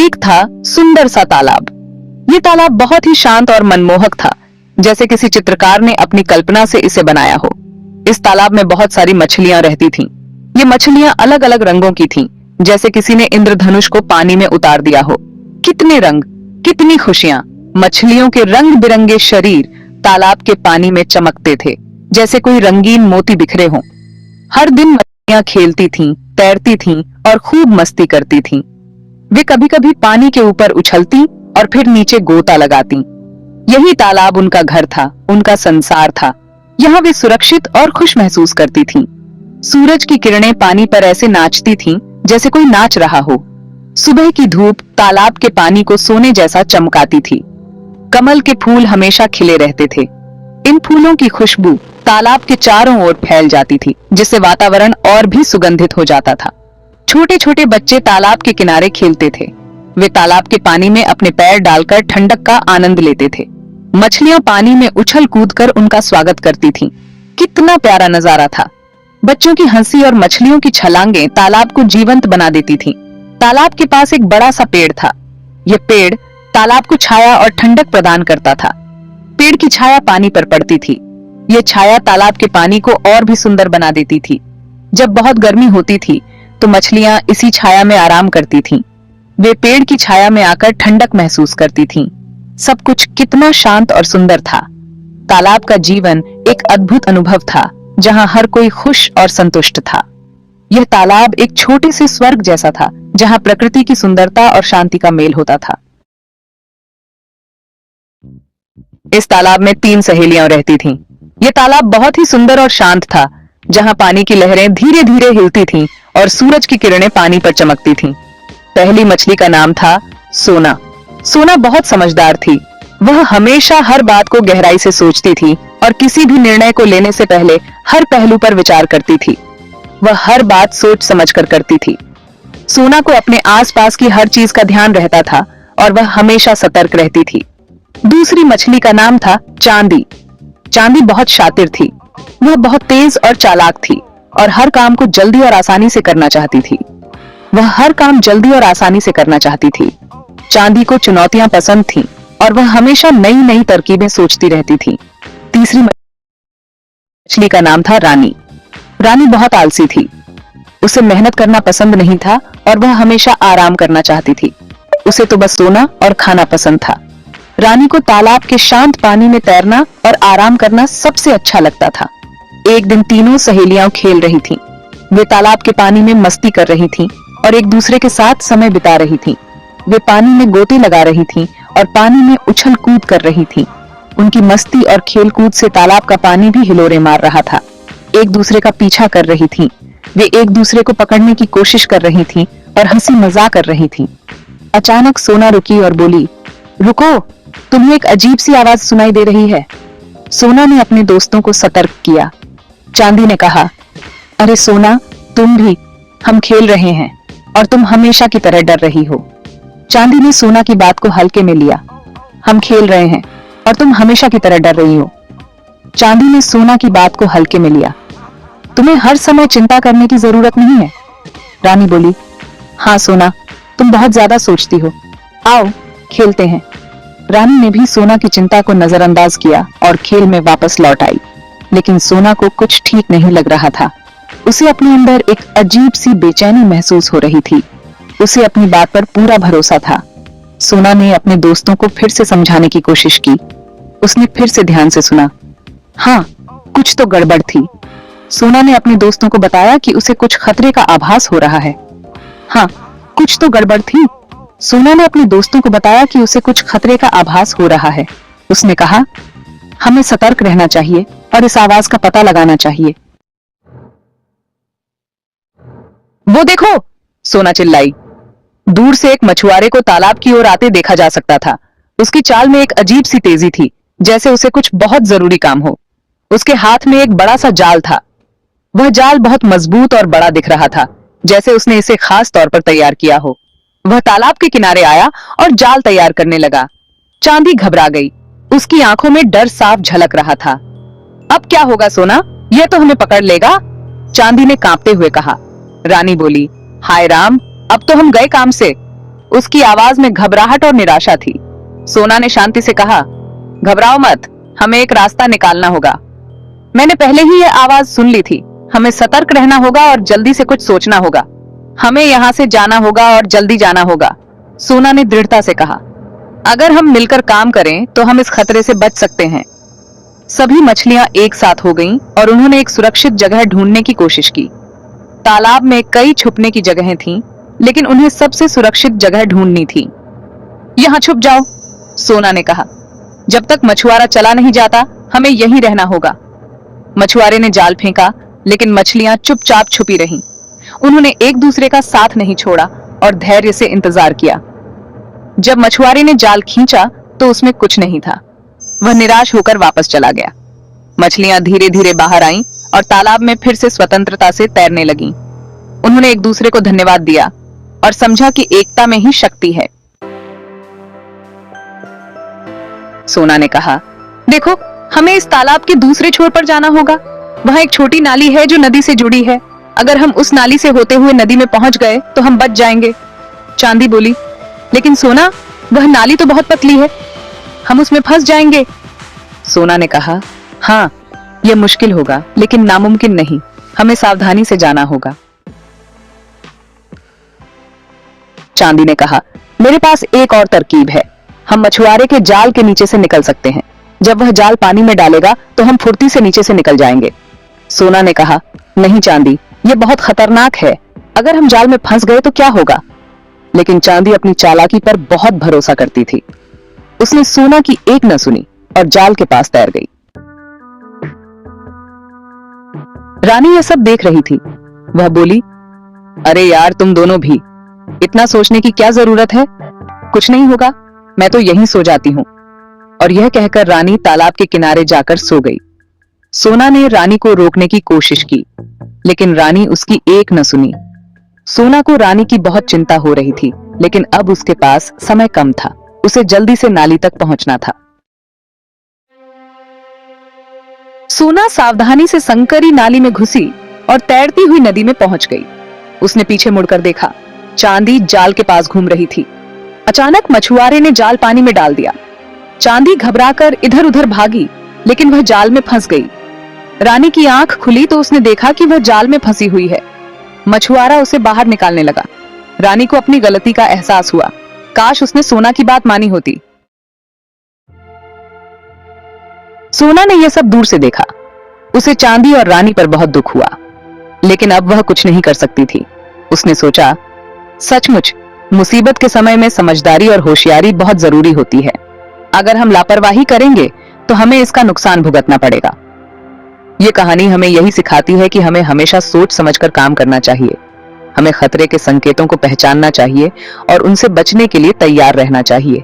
एक था सुंदर सा तालाब। ये तालाब बहुत ही शांत और मनमोहक था, जैसे किसी चित्रकार ने अपनी कल्पना से इसे बनाया हो। इस तालाब में बहुत सारी मछलियां रहती थीं। ये मछलियां अलग अलग रंगों की थीं, जैसे किसी ने इंद्रधनुष को पानी में उतार दिया हो। कितने रंग, कितनी खुशियां! मछलियों के रंग बिरंगे शरीर तालाब के पानी में चमकते थे, जैसे कोई रंगीन मोती बिखरे हों। हर दिन मछलियां खेलती थीं, तैरती थीं और खूब मस्ती करती थीं। वे कभी कभी पानी के ऊपर उछलती और फिर नीचे गोता लगाती। यही तालाब उनका घर था, उनका संसार था। यहाँ वे सुरक्षित और खुश महसूस करती थीं। सूरज की किरणें पानी पर ऐसे नाचती थीं जैसे कोई नाच रहा हो। सुबह की धूप तालाब के पानी को सोने जैसा चमकाती थी। कमल के फूल हमेशा खिले रहते थे। इन फूलों की खुशबू तालाब के चारों ओर फैल जाती थी, जिससे वातावरण और भी सुगंधित हो जाता था। छोटे छोटे बच्चे तालाब के किनारे खेलते थे। वे तालाब के पानी में अपने पैर डालकर ठंडक का आनंद लेते थे। मछलियां पानी में उछल कूद कर उनका स्वागत करती थीं। कितना प्यारा नजारा था। बच्चों की हंसी और मछलियों की छलांगें तालाब को जीवंत बना देती थीं। तालाब के पास एक बड़ा सा पेड़ था। यह पेड़ तालाब को छाया और ठंडक प्रदान करता था। पेड़ की छाया पानी पर पड़ती थी। यह छाया तालाब के पानी को और भी सुंदर बना देती थी। जब बहुत गर्मी होती थी तो मछलियां इसी छाया में आराम करती थीं। वे पेड़ की छाया में आकर ठंडक महसूस करती थीं। सब कुछ कितना शांत और सुंदर था। तालाब का जीवन एक अद्भुत अनुभव था, जहां हर कोई खुश और संतुष्ट था। यह तालाब एक छोटे से स्वर्ग जैसा था, जहां प्रकृति की सुंदरता और शांति का मेल होता था। इस तालाब में 3 सहेलियां रहती थीं। यह तालाब बहुत ही सुंदर और शांत था, जहां पानी की लहरें धीरे धीरे हिलती थीं और सूरज की किरणें पानी पर चमकती थीं। पहली मछली का नाम था सोना। सोना बहुत समझदार थी। वह हमेशा हर बात को गहराई से सोचती थी और किसी भी निर्णय को लेने से पहले हर पहलू पर विचार करती थी। वह हर बात सोच समझकर करती थी। सोना को अपने आसपास की हर चीज का ध्यान रहता था और वह हमेशा सतर्क रहती थी। दूसरी मछली का नाम था चांदी। चांदी बहुत शातिर थी। वह बहुत तेज और चालाक थी और हर काम को जल्दी और आसानी से करना चाहती थी। वह हर काम जल्दी और आसानी से करना चाहती थी। चांदी को चुनौतियां पसंद थीं और वह हमेशा नई नई तरकीबें सोचती रहती थी। तीसरी मछली का नाम था रानी। रानी बहुत आलसी थी। उसे मेहनत करना पसंद नहीं था और वह हमेशा आराम करना चाहती थी। उसे तो बस सोना और खाना पसंद था। रानी को तालाब के शांत पानी में तैरना और आराम करना सबसे अच्छा लगता था। एक दिन तीनों सहेलियां खेल रही थीं। वे तालाब के पानी में मस्ती कर रही थीं और एक दूसरे के साथ समय बिता रही थीं। वे पानी में गोते लगा रही थीं और पानी में उछल कूद कर रही थीं। उनकी मस्ती और खेल कूद से तालाब का पानी भी हिलोरे मार रहा था। एक दूसरे का पीछा कर रही थीं। वे एक दूसरे को पकड़ने की कोशिश कर रही थीं और हंसी मजाक कर रही थीं। अचानक सोना रुकी और बोली, रुको, तुम्हें एक अजीब सी आवाज सुनाई दे रही है। सोना ने अपने दोस्तों को सतर्क किया। चांदी ने कहा, अरे सोना, तुम भी, हम खेल रहे हैं और तुम हमेशा की तरह डर रही हो। चांदी ने सोना की बात को हल्के में लिया। हम खेल रहे हैं और तुम हमेशा की तरह डर रही हो। चांदी ने सोना की बात को हल्के में लिया। तुम्हें हर समय चिंता करने की जरूरत नहीं है। रानी बोली, हाँ सोना, तुम बहुत ज्यादा सोचती हो। आओ खेलते हैं। रानी ने भी सोना की चिंता को नजरअंदाज किया और खेल में वापस लौट आई। लेकिन सोना को कुछ ठीक नहीं लग रहा था। उसे अपने अंदर एक अजीब सी बेचैनी महसूस हो रही थी। उसे अपनी बात पर पूरा भरोसा था। सोना ने अपने दोस्तों को फिर से समझाने की कोशिश की। उसने फिर से ध्यान से सुना। हाँ, कुछ तो गड़बड़ थी। सोना ने अपने दोस्तों को बताया कि उसे कुछ खतरे का आभास हो रहा है। हाँ, कुछ तो गड़बड़ थी। सोना ने अपने दोस्तों को बताया कि उसे कुछ खतरे का आभास हो रहा है। उसने कहा, हमें सतर्क रहना चाहिए और इस आवाज का पता लगाना चाहिए। वो देखो, सोना चिल्लाई। दूर से एक मछुआरे को तालाब की ओर आते देखा जा सकता था। उसकी चाल में एक अजीब सी तेजी थी, जैसे उसे कुछ बहुत जरूरी काम हो। उसके हाथ में एक बड़ा सा जाल था। वह जाल बहुत मजबूत और बड़ा दिख रहा था, जैसे उसने इसे खास तौर पर तैयार किया हो। वह तालाब के किनारे आया और जाल तैयार करने लगा। चांदी घबरा गई। उसकी आंखों में डर साफ झलक रहा था। अब क्या होगा सोना, यह तो हमें पकड़ लेगा, चांदी ने कांपते हुए कहा। रानी बोली, हाय राम, अब तो हम गए काम से। उसकी आवाज में घबराहट और निराशा थी। सोना ने शांति से कहा, घबराओ मत, हमें एक रास्ता निकालना होगा। मैंने पहले ही यह आवाज सुन ली थी। हमें सतर्क रहना होगा और जल्दी से कुछ सोचना होगा। हमें यहाँ से जाना होगा और जल्दी जाना होगा, सोना ने दृढ़ता से कहा। अगर हम मिलकर काम करें तो हम इस खतरे से बच सकते हैं। सभी मछलियां एक साथ हो गईं और उन्होंने एक सुरक्षित जगह ढूंढने की कोशिश की। तालाब में कई छुपने की जगहें थीं, लेकिन उन्हें सबसे सुरक्षित जगह ढूंढनी थी। यहाँ छुप जाओ, सोना ने कहा। जब तक मछुआरा चला नहीं जाता हमें यहीं रहना होगा। मछुआरे ने जाल फेंका, लेकिन मछलियां चुपचाप छुपी रहीं। उन्होंने एक दूसरे का साथ नहीं छोड़ा और धैर्य से इंतजार किया। जब मछुआरे ने जाल खींचा तो उसमें कुछ नहीं था। वह निराश होकर वापस चला गया। मछलियां धीरे धीरे बाहर आईं और तालाब में फिर से स्वतंत्रता से तैरने लगीं। उन्होंने एक दूसरे को धन्यवाद दिया और समझा कि एकता में ही शक्ति है। सोना ने कहा, देखो, हमें इस तालाब के दूसरे छोर पर जाना होगा। वहां एक छोटी नाली है जो नदी से जुड़ी है। अगर हम उस नाली से होते हुए नदी में पहुंच गए तो हम बच जाएंगे। चांदी बोली, लेकिन सोना, वह नाली तो बहुत पतली है, हम उसमें फंस जाएंगे। सोना ने कहा, हाँ, यह मुश्किल होगा लेकिन नामुमकिन नहीं। हमें सावधानी से जाना होगा। चांदी ने कहा, मेरे पास एक और तरकीब है। हम मछुआरे के जाल के नीचे से निकल सकते हैं। जब वह जाल पानी में डालेगा तो हम फुर्ती से नीचे से निकल जाएंगे। सोना ने कहा, नहीं चांदी, यह बहुत खतरनाक है। अगर हम जाल में फंस गए तो क्या होगा? लेकिन चांदी अपनी चालाकी पर बहुत भरोसा करती थी। उसने सोना की एक न सुनी और जाल के पास तैर गई। रानी यह सब देख रही थी। वह बोली, अरे यार, तुम दोनों भी, इतना सोचने की क्या जरूरत है? कुछ नहीं होगा, मैं तो यहीं सो जाती हूं। और यह कहकर रानी तालाब के किनारे जाकर सो गई। सोना ने रानी को रोकने की कोशिश की, लेकिन रानी उसकी एक न सुनी। सोना को रानी की बहुत चिंता हो रही थी, लेकिन अब उसके पास समय कम था। उसे जल्दी से नाली तक पहुंचना था। सोना सावधानी से संकरी नाली में घुसी और तैरती हुई नदी में पहुंच गई। उसने पीछे मुड़कर देखा। चांदी जाल के पास घूम रही थी। अचानक मछुआरे ने जाल पानी में डाल दिया। चांदी घबराकर इधर उधर भागी, लेकिन वह जाल में फंस गई। रानी की आंख खुली तो उसने देखा कि वह जाल में फंसी हुई है। मछुआरा उसे बाहर निकालने लगा। रानी को अपनी गलती का एहसास हुआ। काश उसने सोना की बात मानी होती। सोना ने यह सब दूर से देखा। उसे चांदी और रानी पर बहुत दुख हुआ, लेकिन अब वह कुछ नहीं कर सकती थी। उसने सोचा, सचमुच मुसीबत के समय में समझदारी और होशियारी बहुत जरूरी होती है। अगर हम लापरवाही करेंगे तो हमें इसका नुकसान भुगतना पड़ेगा। ये कहानी हमें यही सिखाती है कि हमें हमेशा सोच समझकर काम करना चाहिए। हमें खतरे के संकेतों को पहचानना चाहिए और उनसे बचने के लिए तैयार रहना चाहिए।